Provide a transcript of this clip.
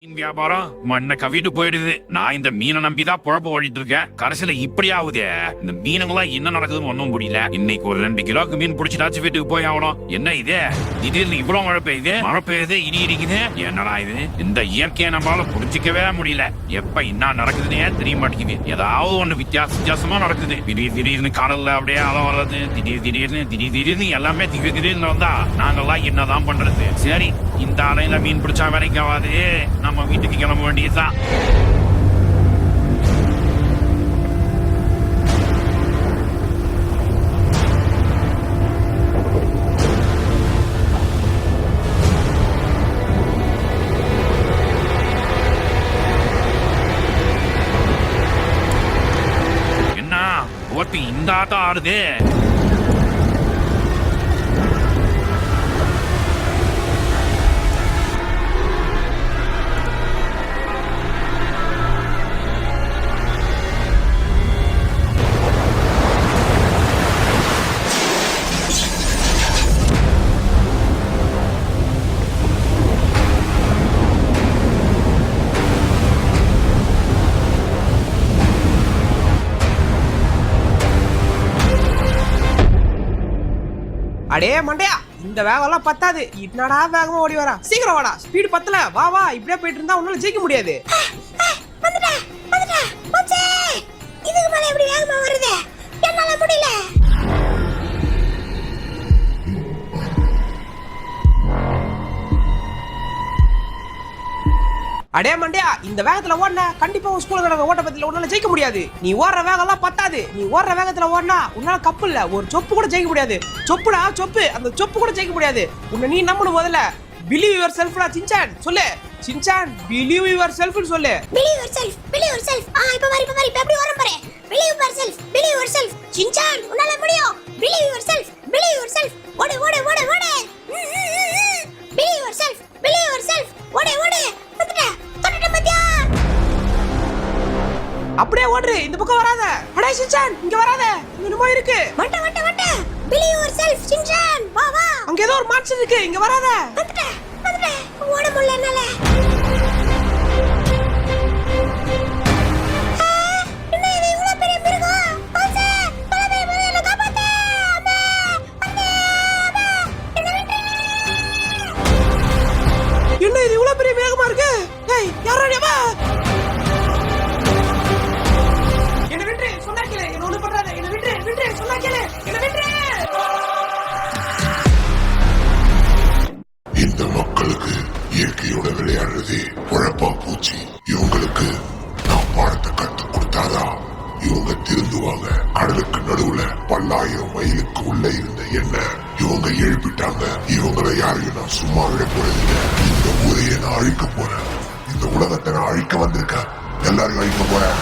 வியாபாரம் மண்ணை கவிட்டு போயிடுது. நான் இந்த மீனை நம்பிதான் குழப்ப ஓடிட்டு இருக்கேன். கடைசியில இப்படி ஆகுதே. இந்த மீனுங்களாம் என்ன நடக்குதுன்னு ஒன்னும் முடியல. இன்னைக்கு ஒரு 2 கிலோக்கு மீன் பிடிச்சிட்டாச்சு வீட்டுக்கு போய் ஆகணும். என்ன இது திடீர்னு இவ்வளவு மழை பெய்யுது இடி இடிக்குது. என்னடா இது? இந்த இயற்கையை நம்மளால புரிஞ்சிக்கவே முடியல. எப்ப என்ன நடக்குதுன்னே தெரிய மாட்டேங்குது. ஏதாவது ஒண்ணு வித்தியாசமா நடக்குது. திடீர்னு கடல்ல அப்படியே அலை வர்றது. திடீர்னு எல்லாமே திடீர்னு வந்தா நாங்கெல்லாம் என்னதான் பண்றது? சரி, இந்த அலையில மீன் பிடிச்சா வரைக்காவது நம்ம வீட்டுக்கு கிளம்ப வேண்டியதுதான். என்ன ஓட்டு இந்த ஆட்டம் ஆடுது? அடே மண்டையா, இந்த வேகம் எல்லாம் பத்தாது. என்னடா வேகமா ஓடி வரா? சீக்கிரம் வாடா, ஸ்பீடு பத்தல. வா இப்படியே போயிட்டு இருந்தா உன்னால ஜெயிக்க முடியாது. இதுக்கு மேல எப்படி வேகமா வருது? என்னால முடியல. அடே மண்டையா, இந்த வேகத்துல ஓடினா கண்டிப்பா உன் ஸ்கூல்ல நடக்கிற ஓட்டப்பந்தயத்துல உன்னால ஜெயிக்க முடியாது. நீ ஓடுற வேகம் எல்லாம் பத்தாது. நீ ஓடுற வேகத்துல ஓடினா உன்னால கப்பு இல்ல, ஒரு சொப்பு கூட ஜெயிக்க முடியாது. சொப்புடா சொப்பு, அந்த சொப்பு கூட ஜெயிக்க முடியாது. உன்னை நீ நம்பணும். முதல்ல பிலீவ் யுவர் செல்ஃப்டா சின்சான். சொல்லு சின்சான், பிலீவ் யுவர் செல்ஃப்னு சொல்லு. Believe yourself, believe yourself. இப்ப எப்படி வர பாரு. Believe yourself, believe yourself. Shinchan, உன்னால முடியும். Believe yourself, believe yourself. ஓடு. Believe yourself, believe yourself. ஓடு. தொட்டுட்ட மத்தியா. அப்படியே ஓடு, இந்த பக்கம் வராத. அடே சின்சான், இங்க வராத. இங்க என்னமோ இருக்கு. வட்ட. Believe yourself Shinchan. வா. அங்க ஏதோ ஒரு மான்ஸ்டர் இருக்கு, இங்க வராத. வந்துட்டேன். ஓட முடியல என்னால. என்ன இது இவ்வளவு பெரிய மிருகம்? பான்சே, பல பெரிய மிருகம், என்ன காப்பாத்து. அம்மா. என்ன இது இவ்வளவு பெரிய வேகமா இருக்கு? ஏய், யாரா நீ? வா. என்ன விட்டு சொன்னா கேளு. என்ன ஒண்ணு பண்றாத. என்ன விட்டு சொன்னா கேளு. என்ன விட்டு. இந்த மக்களுக்கு இயற்கையோட விளையாடுறது உழப்பா போச்சு. இவங்களுக்கு நான் பாடத்தை கத்து கொடுத்தாதான் இவங்க திருந்துவாங்க. கடலுக்கு நடுவுல 10,000 மைலுக்கு உள்ள இருந்த என்ன இவங்க எழுப்பிட்டாங்க. இவங்களை யாரையும் நான் சும்மா விட போறதில்லை. இந்த ஊரையை நான் அழிக்க போறேன். இந்த உலகத்தை நான் அழிக்க வந்திருக்கேன். எல்லாரையும் அழிக்க போறேன்.